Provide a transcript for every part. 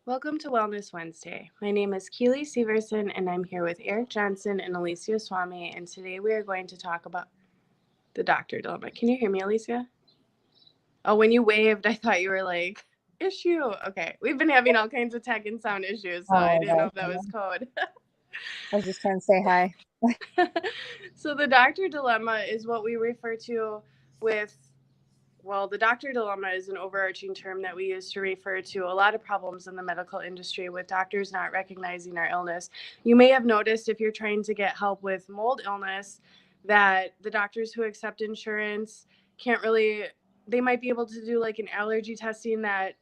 Welcome to Wellness Wednesday. My name is Keely Severson, and I'm here with Eric Johnson and Alicia Swami, and today we are going to talk about the doctor dilemma. Can you hear me, Alicia? Oh, when you waved, I thought you were like, issue. Okay, we've been having all kinds of tech and sound issues, so I Oh didn't know my if that was gosh, code. I was just trying to say hi. So the doctor dilemma is what we refer to with the doctor dilemma is an overarching term that we use to refer to a lot of problems in the medical industry with doctors not recognizing our illness. You may have noticed if you're trying to get help with mold illness that the doctors who accept insurance can't really, they might be able to do like an allergy testing that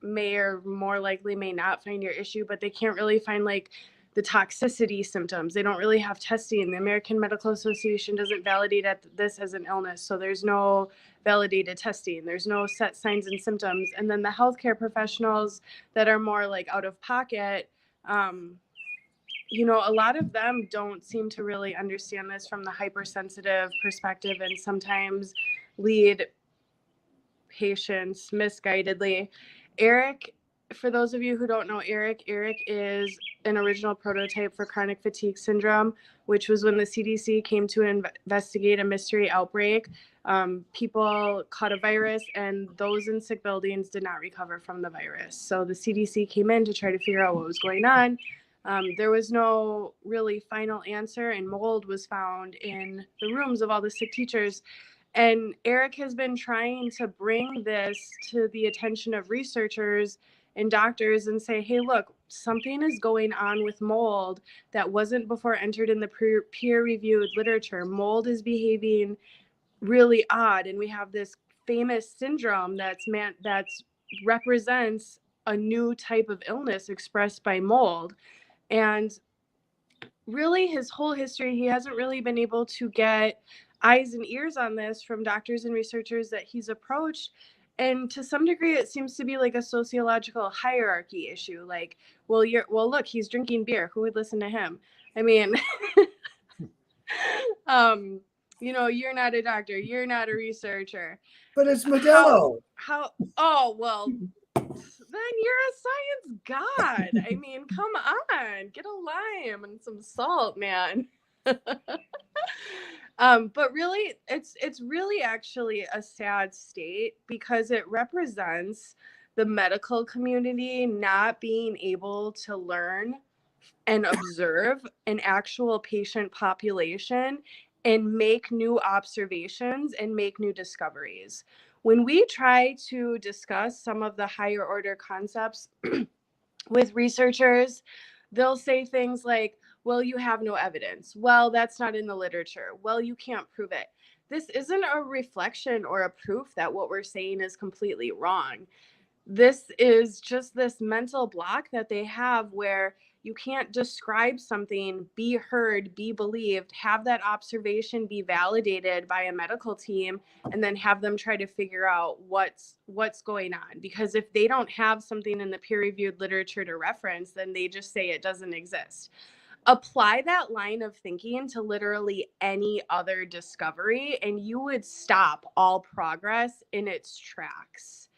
may or more likely may not find your issue, but they can't really find like the toxicity symptoms. They don't really have testing. The American Medical Association doesn't validate this as an illness, so there's no validated testing. There's no set signs and symptoms. And then the healthcare professionals that are more like out of pocket, um, a lot of them don't seem to really understand this from the hypersensitive perspective and sometimes lead patients misguidedly. Eric, for those of you who don't know Eric is an original prototype for chronic fatigue syndrome, which was when the CDC came to investigate a mystery outbreak. People caught a virus, and those in sick buildings did not recover from the virus. So the CDC came in to try to figure out what was going on. There was no really final answer, and mold was found in the rooms of all the sick teachers. And Eric has been trying to bring this to the attention of researchers and doctors and say, hey, look, something is going on with mold that wasn't before entered in the peer-reviewed literature. Mold is behaving really odd, and we have this famous syndrome that's represents a new type of illness expressed by mold. And really his whole history, he hasn't really been able to get eyes and ears on this from doctors and researchers that he's approached. And to some degree, it seems to be like a sociological hierarchy issue. Like, look, he's drinking beer. Who would listen to him? I mean, um, you're not a doctor. You're not a researcher. But it's How, Modelo. oh, well, then you're a science god. I mean, come on, get a lime and some salt, man. But really, it's really actually a sad state because it represents the medical community not being able to learn and observe an actual patient population and make new observations and make new discoveries. When we try to discuss some of the higher order concepts with researchers, they'll say things like, well, you have no evidence. Well, that's not in the literature. Well, you can't prove it. This isn't a reflection or a proof that what we're saying is completely wrong. This is just this mental block that they have where you can't describe something, be heard, be believed, have that observation be validated by a medical team, and then have them try to figure out what's going on. Because if they don't have something in the peer-reviewed literature to reference, then they just say it doesn't exist. Apply that line of thinking to literally any other discovery, and you would stop all progress in its tracks.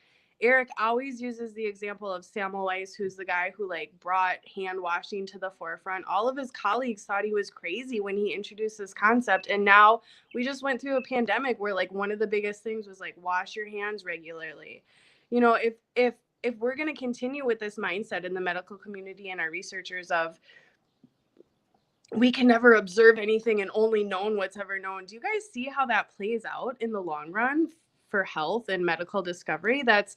Eric always uses the example of Semmelweis, who's the guy who like brought hand washing to the forefront. All of his colleagues thought he was crazy when he introduced this concept. And now we just went through a pandemic where like one of the biggest things was like wash your hands regularly. If we're going to continue with this mindset in the medical community and our researchers of we can never observe anything and only known what's ever known, do you guys see how that plays out in the long run for health and medical discovery? That's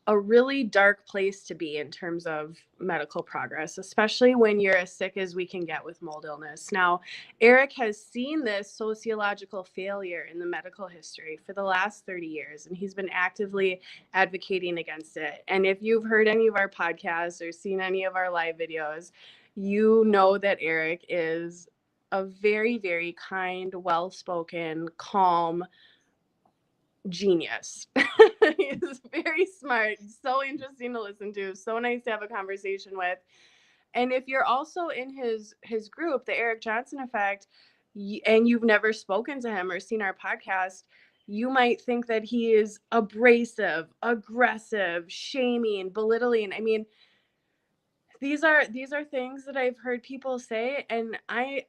a really dark place to be in terms of medical progress, especially when you're as sick as we can get with mold illness. Now, Eric has seen this sociological failure in the medical history for the last 30 years, and he's been actively advocating against it. And if you've heard any of our podcasts or seen any of our live videos, you know that Eric is a very, very kind, well-spoken, calm genius. He's very smart, so interesting to listen to, so nice to have a conversation with. And if you're also in his group, the Eric Johnson Effect, and you've never spoken to him or seen our podcast, you might think that he is abrasive, aggressive, shaming, belittling. I mean, these are things that I've heard people say, and I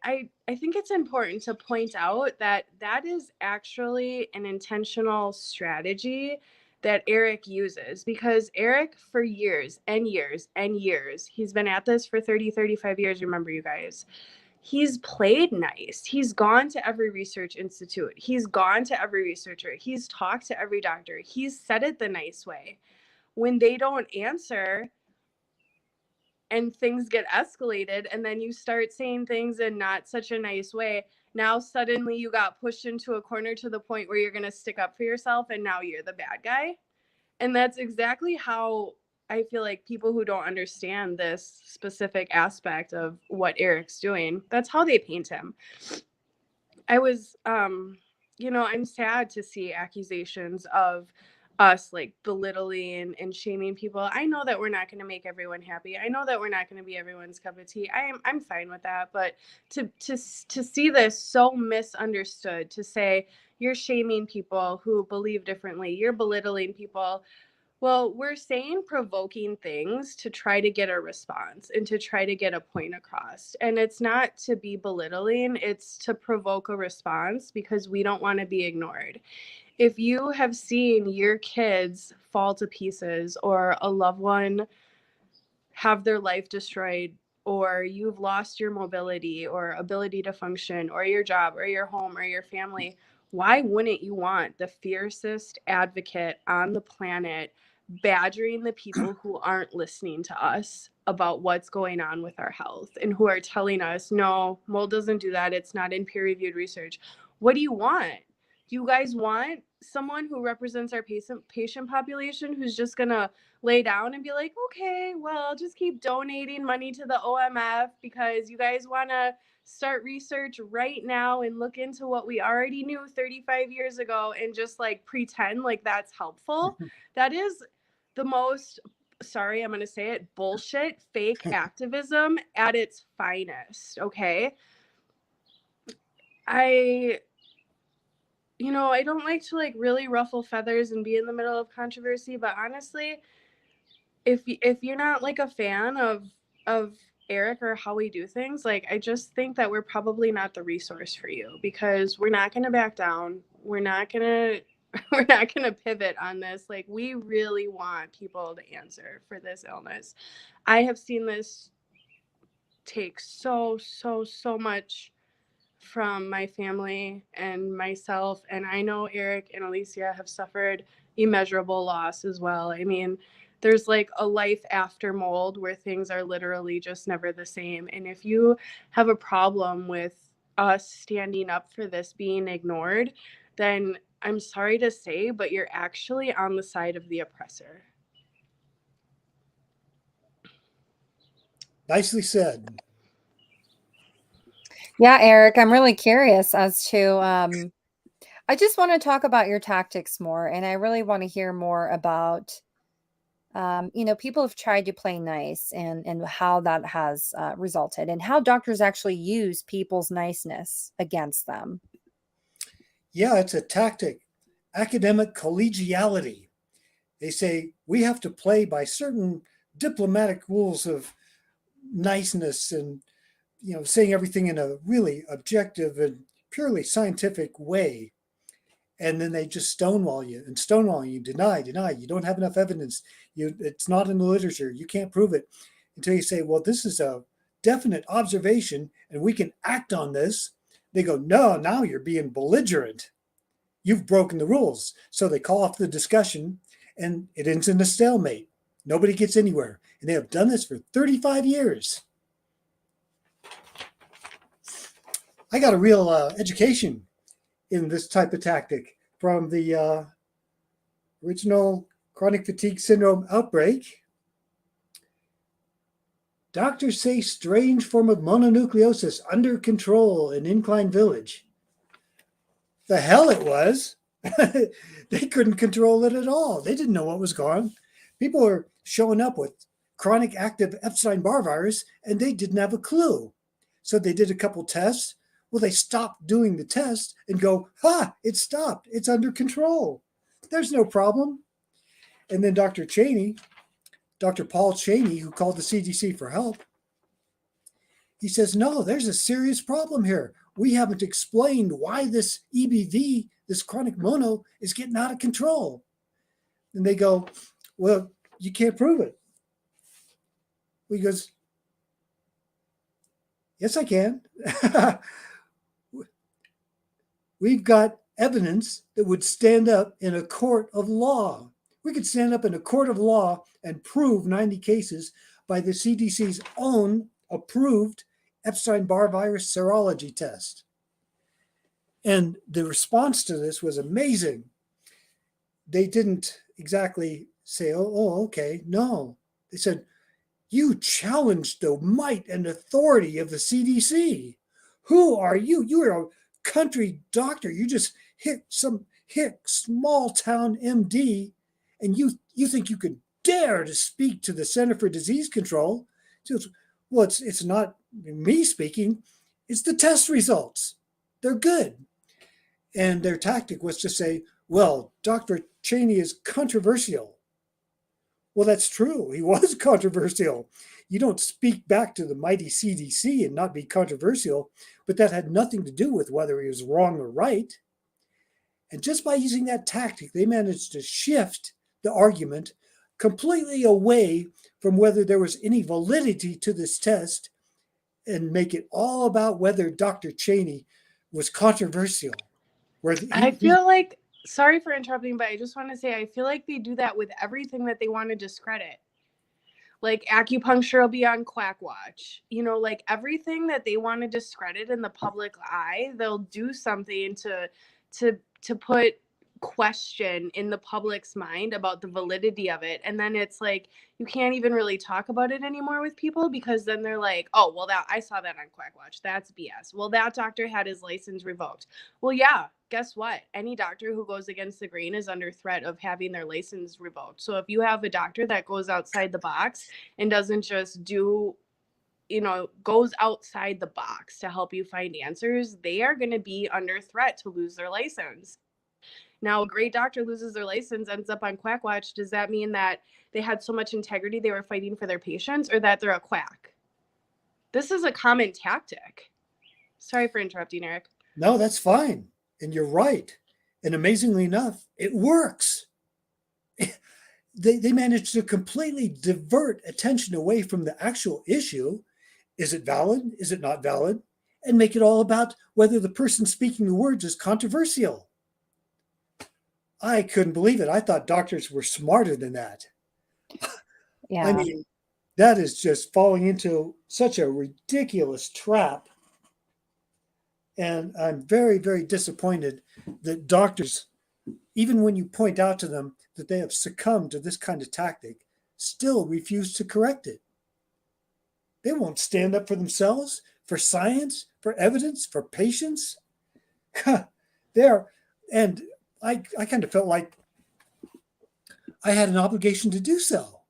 think it's important to point out that that is actually an intentional strategy that Eric uses, because Eric, for years and years and years, he's been at this for 35 years, remember, you guys. He's played nice. He's gone to every research institute. He's gone to every researcher. He's talked to every doctor. He's said it the nice way. When they don't answer, and things get escalated, and then you start saying things in not such a nice way, now suddenly you got pushed into a corner to the point where you're going to stick up for yourself, and now you're the bad guy. And that's exactly how I feel like people who don't understand this specific aspect of what Eric's doing, that's how they paint him. I was I'm sad to see accusations of us like belittling and shaming people. I know that we're not going to make everyone happy. I know that we're not going to be everyone's cup of tea. I'm fine with that, but to see this so misunderstood, to say you're shaming people who believe differently, you're belittling people. Well, we're saying provoking things to try to get a response and to try to get a point across. And it's not to be belittling, it's to provoke a response because we don't want to be ignored. If you have seen your kids fall to pieces, or a loved one have their life destroyed, or you've lost your mobility or ability to function, or your job or your home or your family, why wouldn't you want the fiercest advocate on the planet badgering the people who aren't listening to us about what's going on with our health, and who are telling us, no, mold doesn't do that, it's not in peer-reviewed research? What do you want? Do you guys want someone who represents our patient population who's just gonna lay down and be like, okay, well, just keep donating money to the OMF because you guys want to start research right now and look into what we already knew 35 years ago and just like pretend like that's helpful? That is the most, sorry, I'm going to say it, bullshit, fake activism at its finest. Okay. I don't like to like really ruffle feathers and be in the middle of controversy, but honestly, if you're not like a fan of Eric or how we do things, like I just think that we're probably not the resource for you, because we're not going to back down. We're not going to we're not going to pivot on this. Like, we really want people to answer for this illness. I have seen this take so much from my family and myself, and I know Eric and Alicia have suffered immeasurable loss as well. I mean, there's like a life after mold where things are literally just never the same. And if you have a problem with us standing up for this being ignored, then I'm sorry to say, but you're actually on the side of the oppressor. Nicely said. Yeah, Eric, I'm really curious as to, I just want to talk about your tactics more. And I really want to hear more about, people have tried to play nice, and how that has resulted, and how doctors actually use people's niceness against them. Yeah, it's a tactic. Academic collegiality. They say we have to play by certain diplomatic rules of niceness, and saying everything in a really objective and purely scientific way. And then they just stonewall you and stonewall you, deny. You don't have enough evidence. It's not in the literature. You can't prove it, until you say, well, this is a definite observation and we can act on this. They go, no, now you're being belligerent. You've broken the rules. So they call off the discussion, and it ends in a stalemate. Nobody gets anywhere. And they have done this for 35 years. I got a real education in this type of tactic from the original chronic fatigue syndrome outbreak. Doctors say strange form of mononucleosis under control in Incline Village. The hell it was. They couldn't control it at all. They didn't know what was going on. People were showing up with chronic active Epstein-Barr virus, and they didn't have a clue. So they did a couple tests. Well, they stopped doing the test and go, it stopped. It's under control. There's no problem. And then Dr. Cheney Dr. Paul Cheney, who called the CDC for help, he says, no, there's a serious problem here. We haven't explained why this EBV, this chronic mono, is getting out of control. And they go, well, you can't prove it. He goes, yes, I can. We've got evidence that would stand up in a court of law. We could stand up in a court of law and prove 90 cases by the CDC's own approved Epstein-Barr virus serology test. And the response to this was amazing. They didn't exactly say, oh, okay. No. They said, you challenged the might and authority of the CDC. Who are you? You are a country doctor. You just hit some small town MD, and you think you could dare to speak to the Center for Disease Control? Well, it's not me speaking. It's the test results. They're good. And their tactic was to say, well, Dr. Cheney is controversial. Well, that's true. He was controversial. You don't speak back to the mighty CDC and not be controversial, but that had nothing to do with whether he was wrong or right. And just by using that tactic, they managed to shift the argument completely away from whether there was any validity to this test and make it all about whether Dr. Cheney was controversial. I feel like, sorry for interrupting, but I just want to say, I feel like they do that with everything that they want to discredit. Like acupuncture will be on Quack Watch. You know, like everything that they want to discredit in the public eye, they'll do something to put question in the public's mind about the validity of it. And then it's like you can't even really talk about it anymore with people, because then they're like, oh, well, that I saw that on Quack Watch. That's BS. Well, that doctor had his license revoked. Well, yeah, guess what? Any doctor who goes against the grain is under threat of having their license revoked. So if you have a doctor that goes outside the box and doesn't just do, goes outside the box to help you find answers, they are going to be under threat to lose their license. Now, a great doctor loses their license, ends up on Quack Watch. Does that mean that they had so much integrity they were fighting for their patients, or that they're a quack? This is a common tactic. Sorry for interrupting, Eric. No, that's fine. And you're right. And amazingly enough, it works. They managed to completely divert attention away from the actual issue. Is it valid? Is it not valid? And make it all about whether the person speaking the words is controversial. I couldn't believe it. I thought doctors were smarter than that. Yeah. I mean, that is just falling into such a ridiculous trap. And I'm very, very disappointed that doctors, even when you point out to them that they have succumbed to this kind of tactic, still refuse to correct it. They won't stand up for themselves, for science, for evidence, for patients. And I kind of felt like I had an obligation to do so,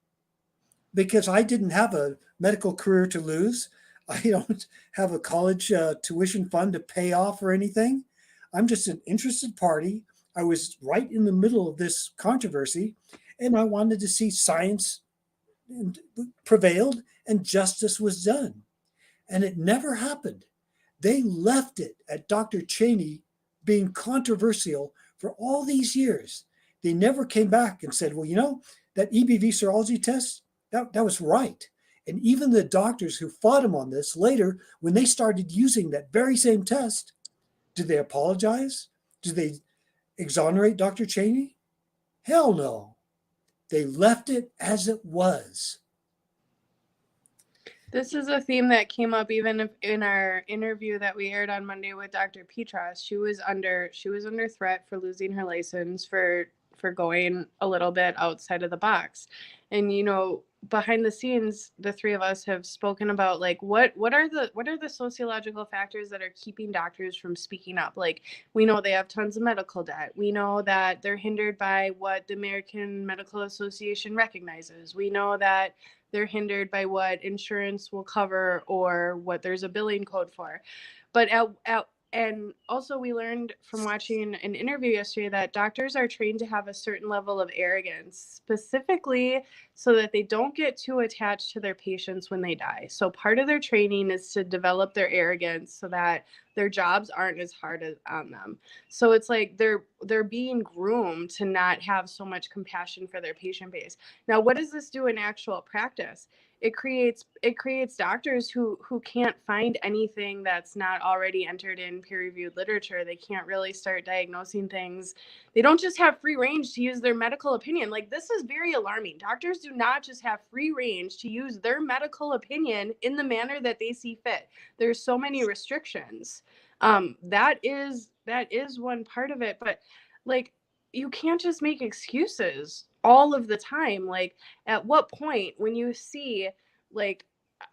because I didn't have a medical career to lose. I don't have a college tuition fund to pay off or anything. I'm just an interested party. I was right in the middle of this controversy, and I wanted to see science prevailed and justice was done. And it never happened. They left it at Dr. Cheney being controversial for all these years. They never came back and said, well, that EBV serology test, that was right. And even the doctors who fought him on this later, when they started using that very same test, did they apologize? Did they exonerate Dr. Cheney? Hell no. They left it as it was. This is a theme that came up even in our interview that we aired on Monday with Dr. Petras. She was under threat for losing her license for going a little bit outside of the box. And behind the scenes, the three of us have spoken about like what are the sociological factors that are keeping doctors from speaking up. Like, we know they have tons of medical debt. We know that they're hindered by what the American Medical Association recognizes. We know that they're hindered by what insurance will cover or what there's a billing code for. But and also we learned from watching an interview yesterday that doctors are trained to have a certain level of arrogance, specifically so that they don't get too attached to their patients when they die. So part of their training is to develop their arrogance so that their jobs aren't as hard on them. So it's like they're being groomed to not have so much compassion for their patient base. Now, what does this do in actual practice? It creates doctors who can't find anything that's not already entered in peer-reviewed literature. They can't really start diagnosing things. They don't just have free range to use their medical opinion. Like, this is very alarming. Doctors do not just have free range to use their medical opinion in the manner that they see fit. There's so many restrictions. That is one part of it, but like, you can't just make excuses all of the time. Like, at what point, when you see, like,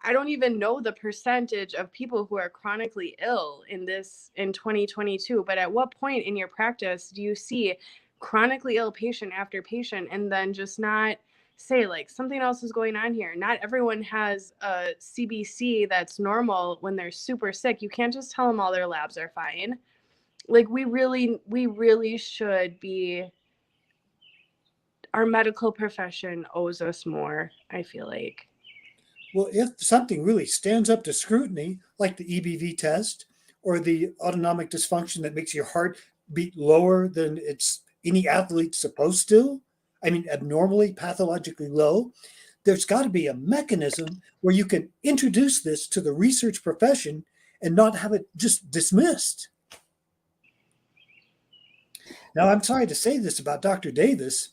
I don't even know the percentage of people who are chronically ill in 2022, but at what point in your practice do you see chronically ill patient after patient and then just not say, like, something else is going on here? Not everyone has a CBC that's normal when they're super sick. You can't just tell them all their labs are fine. Like, we really should be, our medical profession owes us more, I feel like. Well, if something really stands up to scrutiny, like the EBV test or the autonomic dysfunction that makes your heart beat lower than it's any athlete's supposed to, I mean, abnormally, pathologically low, there's got to be a mechanism where you can introduce this to the research profession and not have it just dismissed. Now, I'm sorry to say this about Dr. Davis,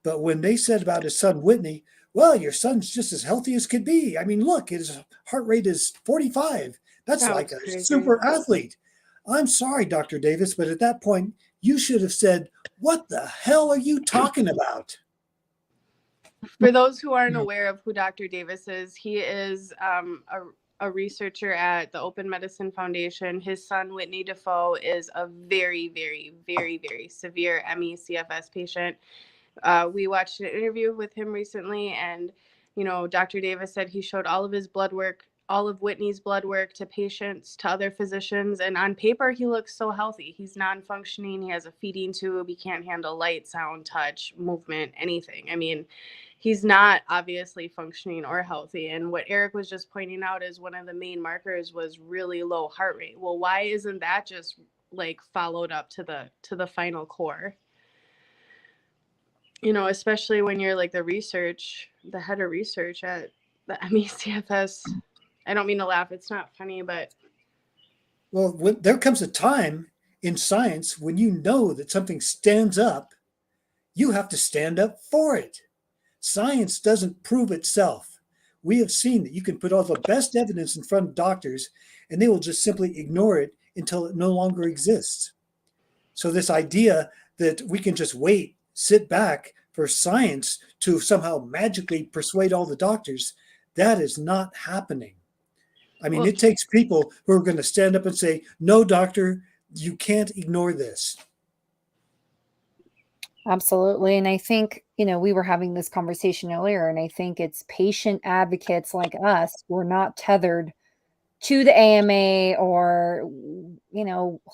but when they said about his son Whitney, well, your son's just as healthy as could be. I mean, look, his heart rate is 45. That's That like was a crazy. super athlete. I'm sorry, Dr. Davis, but at that point, you should have said, what the hell are you talking about? For those who aren't aware of who Dr. Davis is, he is a researcher at the Open Medicine Foundation. His son, Whitney Defoe, is a very, very, very, very severe ME/CFS patient. We watched an interview with him recently, and Dr. Davis said he showed all of his blood work, all of Whitney's blood work, to patients, to other physicians, and on paper he looks so healthy. He's non-functioning. He has a feeding tube. He can't handle light, sound, touch, movement, anything. I mean, he's not obviously functioning or healthy. And what Eric was just pointing out is one of the main markers was really low heart rate. Well, why isn't that just like followed up to the final core? Especially when you're like the head of research at the ME/CFS. I don't mean to laugh. It's not funny, but. Well, there comes a time in science when you know that something stands up, you have to stand up for it. Science doesn't prove itself. We have seen that you can put all the best evidence in front of doctors and they will just simply ignore it until it no longer exists. So this idea that we can just wait, sit back for science to somehow magically persuade all the doctors, that is not happening. I mean, it takes people who are going to stand up and say, no, doctor, you can't ignore this. Absolutely. And I think, we were having this conversation earlier, and I think it's patient advocates like us who are not tethered to the AMA or,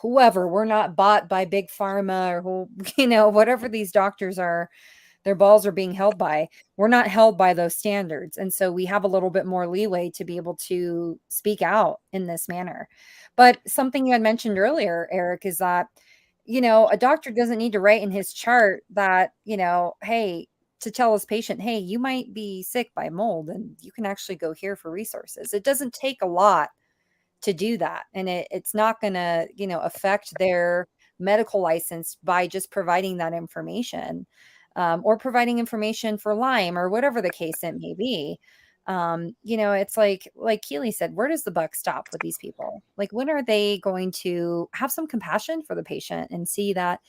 whoever. We're not bought by big pharma or whatever these doctors are, their balls are being held by. We're not held by those standards. And so we have a little bit more leeway to be able to speak out in this manner. But something you had mentioned earlier, Eric, is that, a doctor doesn't need to write in his chart that, hey, to tell his patient, hey, you might be sick by mold and you can actually go here for resources. It doesn't take a lot to do that. And it's not going to, affect their medical license by just providing that information, or providing information for Lyme or whatever the case it may be. It's like Keely said, where does the buck stop with these people? Like, when are they going to have some compassion for the patient and see that?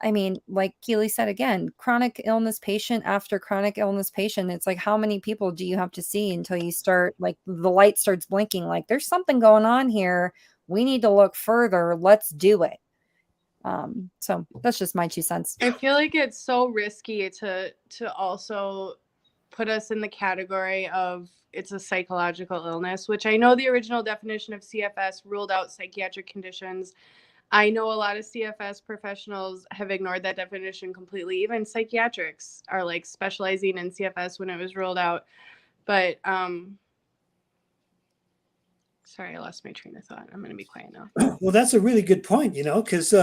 I mean, like Keely said, again, chronic illness patient after chronic illness patient. It's like, how many people do you have to see until you start, like, the light starts blinking, like there's something going on here. We need to look further. Let's do it. So that's just my 2 cents. I feel like it's so risky to also put us in the category of it's a psychological illness, which I know the original definition of CFS ruled out psychiatric conditions. I know a lot of CFS professionals have ignored that definition completely. Even psychiatrics are like specializing in CFS when it was rolled out. But sorry, I lost my train of thought. I'm going to be quiet now. Well, that's a really good point, because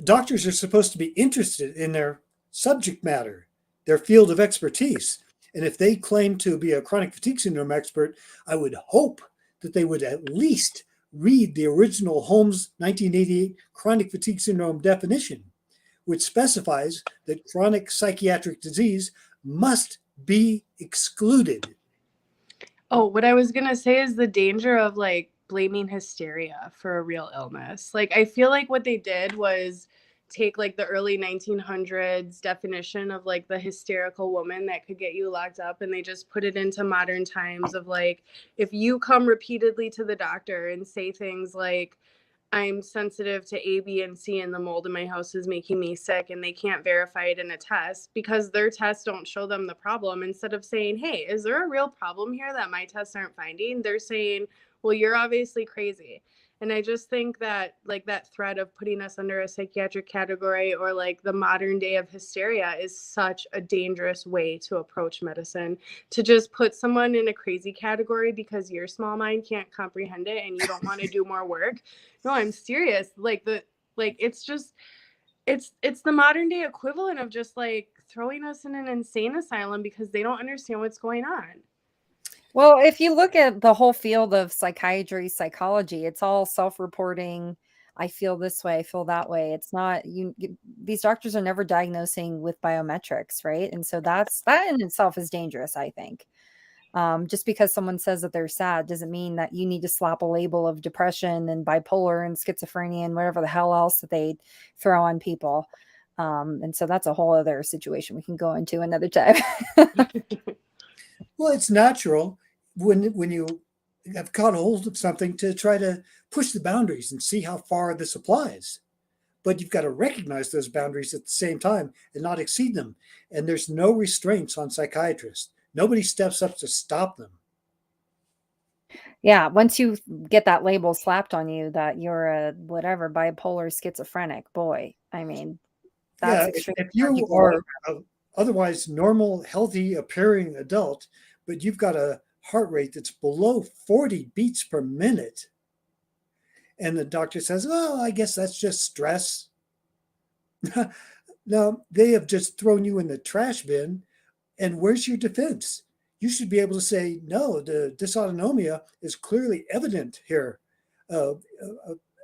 doctors are supposed to be interested in their subject matter, their field of expertise. And if they claim to be a chronic fatigue syndrome expert, I would hope that they would at least read the original Holmes 1988 chronic fatigue syndrome definition, which specifies that chronic psychiatric disease must be excluded. Oh, what I was going to say is the danger of like blaming hysteria for a real illness. Like, I feel like what they did was take like the early 1900s definition of like the hysterical woman that could get you locked up, and they just put it into modern times of like, if you come repeatedly to the doctor and say things like, I'm sensitive to A, B, and C, and the mold in my house is making me sick, and they can't verify it in a test because their tests don't show them the problem. Instead of saying, hey, is there a real problem here that my tests aren't finding? They're saying, well, you're obviously crazy. And I just think that like that threat of putting us under a psychiatric category or like the modern day of hysteria is such a dangerous way to approach medicine, to just put someone in a crazy category because your small mind can't comprehend it and you don't want to do more work. No, I'm serious. It's just it's the modern day equivalent of just like throwing us in an insane asylum because they don't understand what's going on. Well, if you look at the whole field of psychiatry, psychology, it's all self-reporting. I feel this way, I feel that way. It's not these doctors are never diagnosing with biometrics, right? And so that in itself is dangerous, I think. Just because someone says that they're sad doesn't mean that you need to slap a label of depression and bipolar and schizophrenia and whatever the hell else that they throw on people. And so that's a whole other situation we can go into another time. Well, it's natural when you have caught hold of something to try to push the boundaries and see how far this applies. But you've got to recognize those boundaries at the same time and not exceed them. And there's no restraints on psychiatrists. Nobody steps up to stop them. Yeah, once you get that label slapped on you that you're a whatever bipolar schizophrenic, boy, I mean, Yeah, that's extremely if hard to you get away are a otherwise normal, healthy appearing adult, but you've got a heart rate that's below 40 beats per minute, and the doctor says, "Oh, I guess that's just stress." No, they have just thrown you in the trash bin. And where's your defense? You should be able to say, no, the dysautonomia is clearly evident here. An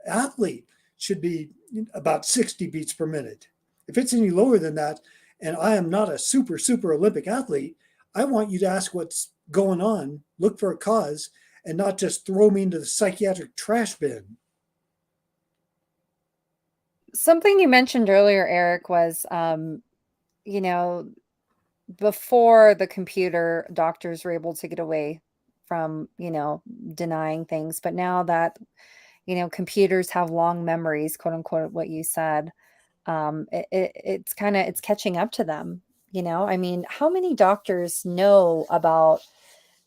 athlete should be about 60 beats per minute. If it's any lower than that, and I am not a super Olympic athlete, I want you to ask what's going on, look for a cause, and not just throw me into the psychiatric trash bin. Something you mentioned earlier, Eric, was you know, before the computer, doctors were able to get away from, denying things. But now that, computers have long memories, quote unquote, what you said, it's catching up to them. I mean, how many doctors know about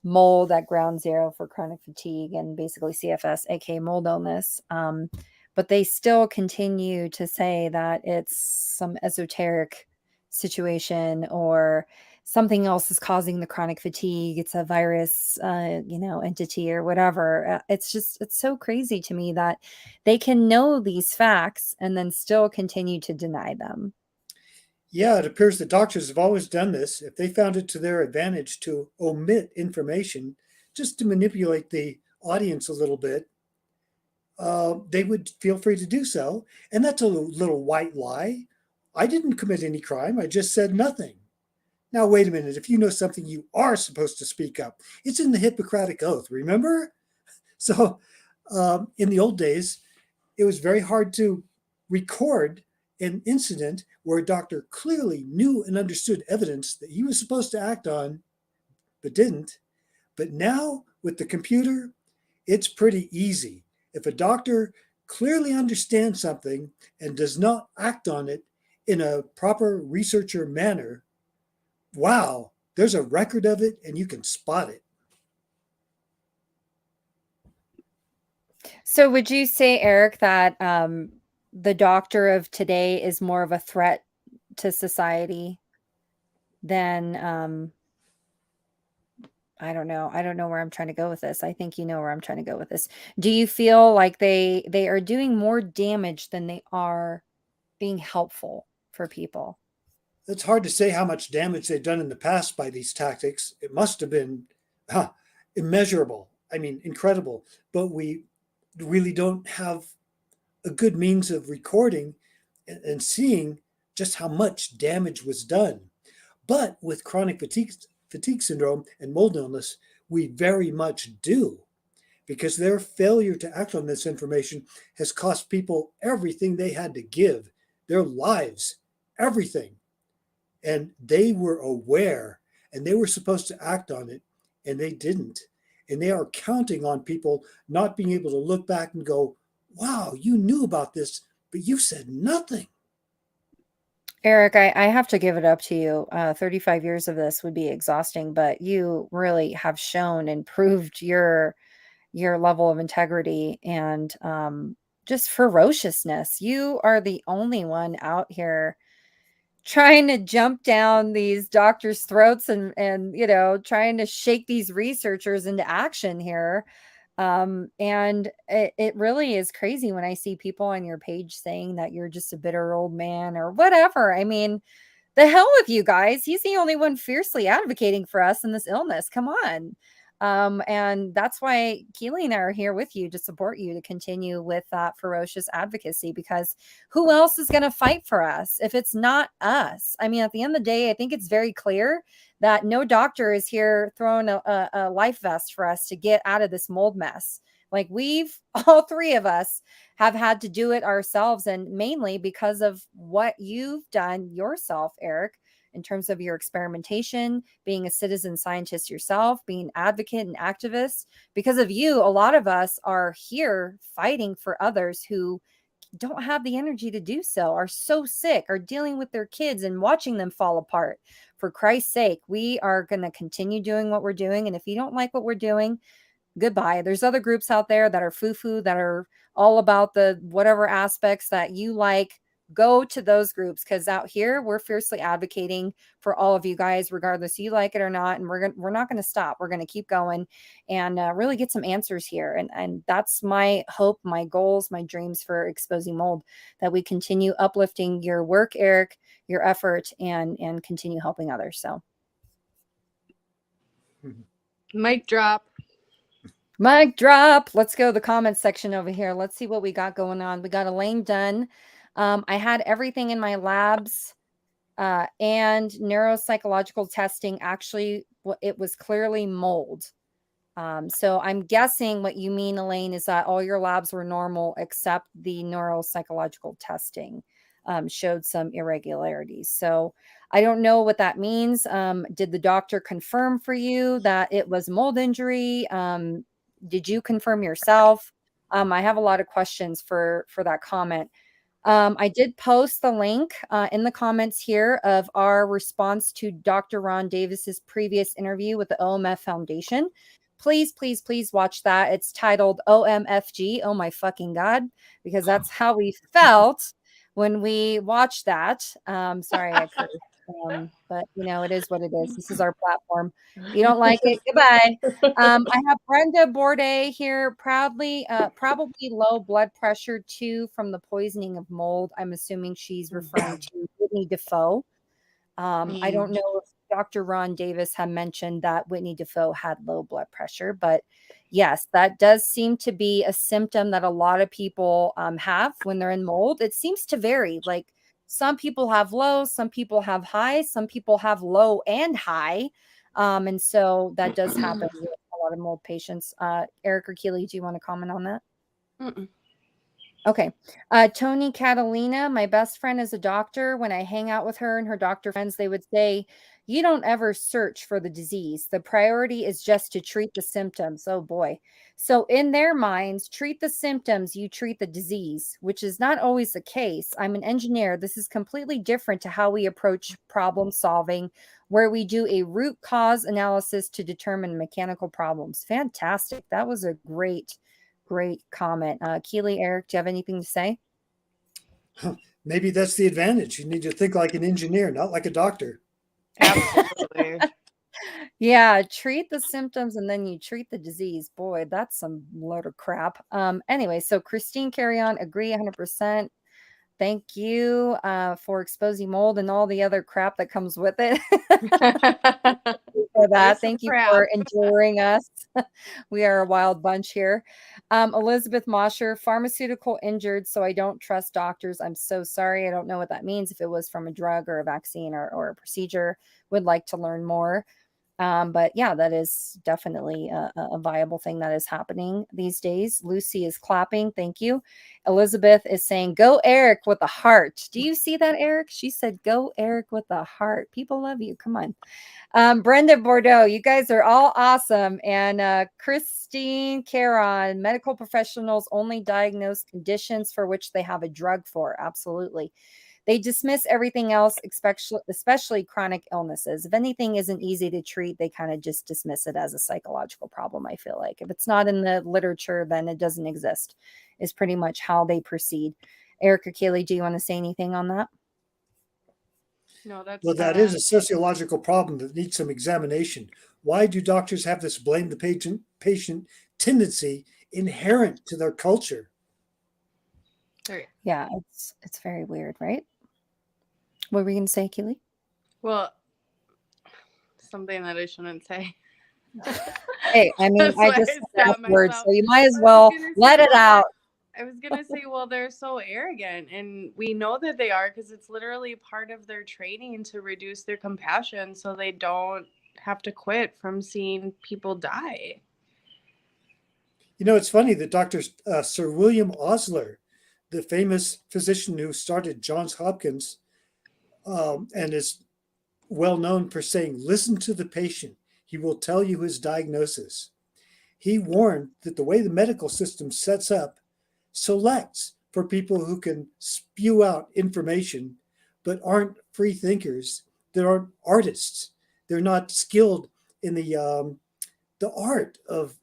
mold at ground zero for chronic fatigue and basically CFS, aka mold illness? But they still continue to say that it's some esoteric situation or something else is causing the chronic fatigue. It's a virus, entity or whatever. It's so crazy to me that they can know these facts and then still continue to deny them. Yeah, it appears that doctors have always done this. If they found it to their advantage to omit information just to manipulate the audience a little bit, they would feel free to do so. And that's a little white lie. I didn't commit any crime. I just said nothing. Now, wait a minute. If you know something, you are supposed to speak up. It's in the Hippocratic Oath, remember? So, in the old days, it was very hard to record an incident where a doctor clearly knew and understood evidence that he was supposed to act on, but didn't. But now, with the computer, it's pretty easy. If a doctor clearly understands something and does not act on it in a proper researcher manner, wow, there's a record of it and you can spot it. So would you say, Eric, that the doctor of today is more of a threat to society than I don't know. I don't know where I'm trying to go with this. I think you know where I'm trying to go with this. Do you feel like they are doing more damage than they are being helpful for people? It's hard to say how much damage they've done in the past by these tactics. It must have been huh, immeasurable. I mean, incredible. But we really don't have a good means of recording and seeing just how much damage was done. But with chronic fatigue syndrome and mold illness, we very much do, because their failure to act on this information has cost people everything they had to give, their lives, everything. And they were aware and they were supposed to act on it, and they didn't. And they are counting on people not being able to look back and go, wow, you knew about this, but you said nothing. Eric, I have to give it up to you. 35 years of this would be exhausting, but you really have shown and proved your level of integrity and just ferociousness. You are the only one out here trying to jump down these doctors' throats and trying to shake these researchers into action here. And it really is crazy when I see people on your page saying that you're just a bitter old man or whatever. I mean, the hell with you guys. He's the only one fiercely advocating for us in this illness. Come on. And that's why Keely and I are here with you to support you to continue with that ferocious advocacy, because who else is going to fight for us if it's not us? I mean, at the end of the day, I think it's very clear that no doctor is here throwing a life vest for us to get out of this mold mess. Like all three of us have had to do it ourselves, and mainly because of what you've done yourself, Eric, in terms of your experimentation, being a citizen scientist yourself, being an advocate and activist. Because of you, a lot of us are here fighting for others who don't have the energy to do so, are so sick, are dealing with their kids and watching them fall apart. For Christ's sake, we are going to continue doing what we're doing. And if you don't like what we're doing, goodbye. There's other groups out there that are foo-foo, that are all about the whatever aspects that you like. Go to those groups, because out here we're fiercely advocating for all of you guys, regardless you like it or not. And we're not going to stop. We're going to keep going and really get some answers here. And that's my hope, my goals, my dreams for Exposing Mold, that we continue uplifting your work, Eric, your effort, and continue helping others. So Mic drop. mic drop. Let's go to the comments section over here. Let's see what we got going on. We got Elaine done. I had everything in my labs and neuropsychological testing. Actually, it was clearly mold. So I'm guessing what you mean, Elaine, is that all your labs were normal except the neuropsychological testing showed some irregularities. So I don't know what that means. Did the doctor confirm for you that it was mold injury? Did you confirm yourself? I have a lot of questions for that comment. I did post the link in the comments here of our response to Dr. Ron Davis's previous interview with the OMF Foundation. Please, please, please watch that. It's titled OMFG, oh my fucking God, because that's how we felt when we watched that. Sorry, I cursed. But it is what it is. This is our platform. If you don't like it, goodbye. I have Brenda Bourdet here, probably low blood pressure too from the poisoning of mold. I'm assuming she's referring to Whitney Defoe. I don't know if Dr. Ron Davis had mentioned that Whitney Defoe had low blood pressure, but yes, that does seem to be a symptom that a lot of people have when they're in mold. It seems to vary. Like some people have low, some people have high, some people have low and high. And so that does happen with a lot of mold patients. Eric or Keely, do you want to comment on that? Mm-mm. Okay. Tony Catalina, my best friend is a doctor. When I hang out with her and her doctor friends, they would say, you don't ever search for the disease. The priority is just to treat the symptoms. Oh boy. So in their minds, treat the symptoms, you treat the disease, which is not always the case. I'm an engineer. This is completely different to how we approach problem solving, where we do a root cause analysis to determine mechanical problems. Fantastic. That was a great great comment. Keely, Eric, do you have anything to say? Maybe that's the advantage. You need to think like an engineer, not like a doctor. Absolutely. Yeah, treat the symptoms and then you treat the disease. Boy, that's some load of crap. Anyway, so Christine Carry On, agree 100%. Thank you for exposing mold and all the other crap that comes with it. For that. There's some Thank you crap. for enduring us. We are a wild bunch here. Elizabeth Mosher, pharmaceutical injured, so I don't trust doctors. I'm so sorry. I don't know what that means, if it was from a drug or a vaccine or a procedure. Would like to learn more. But yeah, that is definitely a viable thing that is happening these days. Lucy is clapping. Thank you. Elizabeth is saying, go Eric with a heart. Do you see that, Eric? She said, go Eric with a heart. People love you. Come on. Brenda Bordeaux, you guys are all awesome. And Christine Caron, medical professionals only diagnose conditions for which they have a drug for. Absolutely. They dismiss everything else, especially chronic illnesses. If anything isn't easy to treat, they kind of just dismiss it as a psychological problem, I feel like. If it's not in the literature, then it doesn't exist, is pretty much how they proceed. Eric or Kaylee, do you want to say anything on that? No, that's Well, that is a sociological problem that needs some examination. Why do doctors have this blame the patient tendency inherent to their culture? Yeah, it's very weird, right? What were we going to say, Keely? Well, something that I shouldn't say. Hey, I mean, That's I why just I said that stopped word, myself. so you might as I was well gonna let say, it well, out. I was gonna say, well, they're so arrogant, and we know that they are because it's literally part of their training to reduce their compassion, so they don't have to quit from seeing people die. You know, it's funny that Dr. Sir William Osler, the famous physician who started Johns Hopkins and is well known for saying, listen to the patient. He will tell you his diagnosis. He warned that the way the medical system sets up selects for people who can spew out information but aren't free thinkers, that aren't artists. They're not skilled in the art of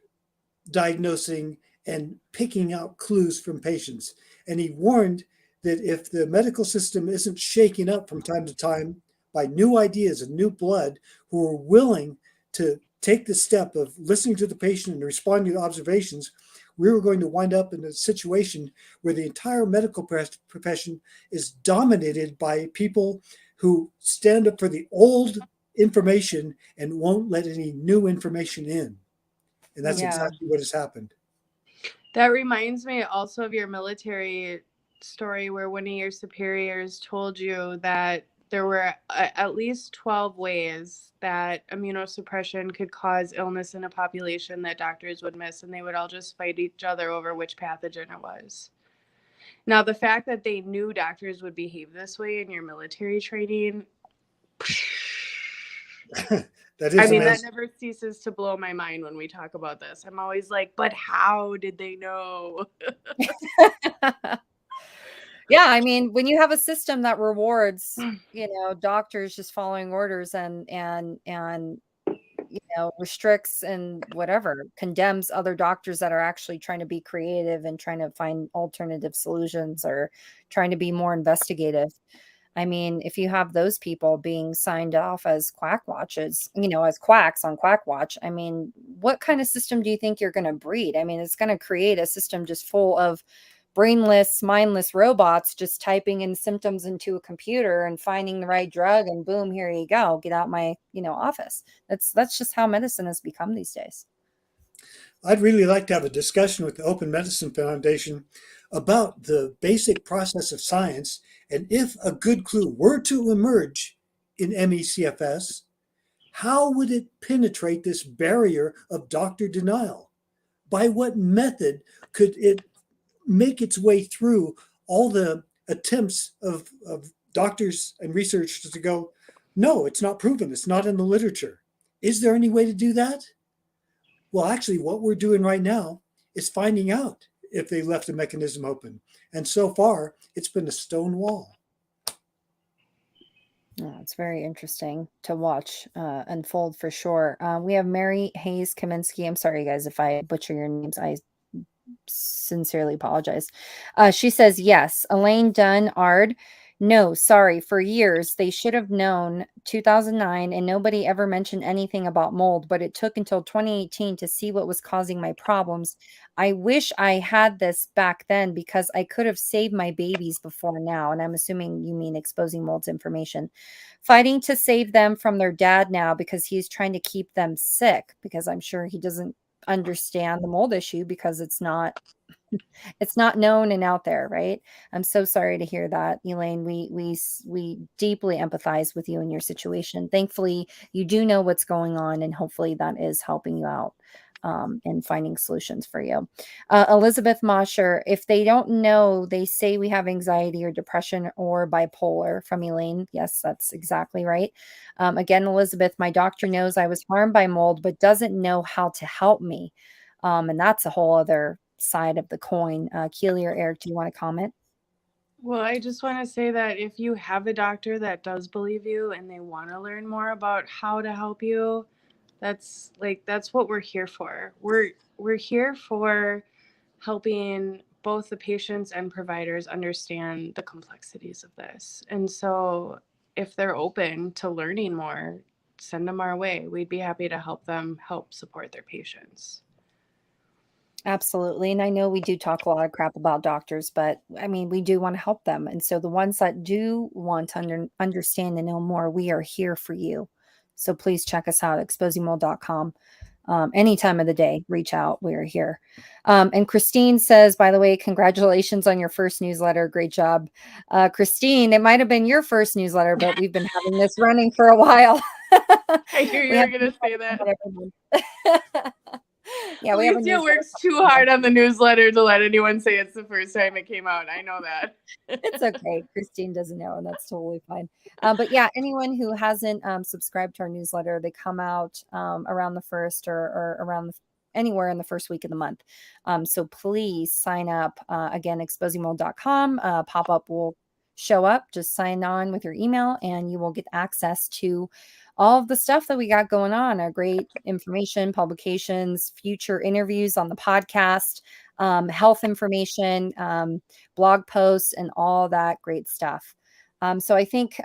diagnosing and picking out clues from patients. And he warned that if the medical system isn't shaken up from time to time by new ideas and new blood who are willing to take the step of listening to the patient and responding to observations, we were going to wind up in a situation where the entire medical profession is dominated by people who stand up for the old information and won't let any new information in. And that's Yeah. exactly what has happened. That reminds me also of your military story where one of your superiors told you that there were at least 12 ways that immunosuppression could cause illness in a population that doctors would miss, and they would all just fight each other over which pathogen it was. Now, the fact that they knew doctors would behave this way in your military training, That I is mean, that amazing. never ceases to blow my mind when we talk about this. I'm always like, but how did they know? Yeah, I mean, when you have a system that rewards, doctors just following orders and restricts and whatever, condemns other doctors that are actually trying to be creative and trying to find alternative solutions or trying to be more investigative. I mean, if you have those people being signed off as quack watches, as quacks on Quack Watch, I mean, what kind of system do you think you're going to breed? I mean, it's going to create a system just full of brainless, mindless robots just typing in symptoms into a computer and finding the right drug and boom, here you go. Get out my, office. That's just how medicine has become these days. I'd really like to have a discussion with the Open Medicine Foundation about the basic process of science and if a good clue were to emerge in MECFS, how would it penetrate this barrier of doctor denial? By what method could it make its way through all the attempts of doctors and researchers to go, no, it's not proven, it's not in the literature. Is there any way to do that? Well, actually, what we're doing right now is finding out if they left the mechanism open. And so far, it's been a stone wall. Oh, it's very interesting to watch unfold for sure. We have Mary Hayes Kaminsky. I'm sorry, guys, if I butcher your names. I sincerely apologize. She says, yes, Elaine Dunn Ard. No, sorry. For years, they should have known 2009, and nobody ever mentioned anything about mold, but it took until 2018 to see what was causing my problems. I wish I had this back then because I could have saved my babies before now. And I'm assuming you mean exposing mold's information. Fighting to save them from their dad now because he's trying to keep them sick, because I'm sure he doesn't understand the mold issue because it's not known and out there, right? I'm so sorry to hear that, Elaine. We deeply empathize with you in your situation. Thankfully, you do know what's going on, and hopefully that is helping you out and finding solutions for you. Elizabeth Mosher, if they don't know, they say we have anxiety or depression or bipolar, from Elaine. Yes, that's exactly right. Again, Elizabeth, my doctor knows I was harmed by mold, but doesn't know how to help me. And that's a whole other side of the coin. Keely or Eric, do you want to comment? Well, I just want to say that if you have a doctor that does believe you and they want to learn more about how to help you, that's what we're here for. We're here for helping both the patients and providers understand the complexities of this. And so if they're open to learning more, send them our way. We'd be happy to help them help support their patients. Absolutely. And I know we do talk a lot of crap about doctors, but I mean, we do want to help them. And so the ones that do want to understand and know more, we are here for you. So please check us out, exposingmold.com. Any time of the day, reach out. We are here. And Christine says, by the way, congratulations on your first newsletter. Great job. Christine, it might have been your first newsletter, but we've been having this running for a while. I knew you were going to say that. Yeah, we have a Alicia newsletter. works too hard on the newsletter to let anyone say it's the first time it came out. I know that. It's okay. Christine doesn't know, and that's totally fine. But yeah, anyone who hasn't subscribed to our newsletter, they come out around the first or around anywhere in the first week of the month. So please sign up. Again, exposingmold.com. Pop-up will show up. Just sign on with your email, and you will get access to all of the stuff that we got going on, our great information, publications, future interviews on the podcast, health information, blog posts, and all that great stuff. So I think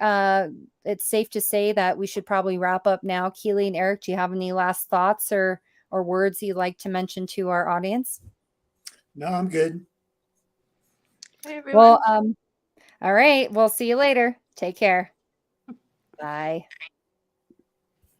it's safe to say that we should probably wrap up now. Keely and Eric, do you have any last thoughts or words you'd like to mention to our audience? No, I'm good. Hey, everyone. Well, all right. We'll see you later. Take care. Bye.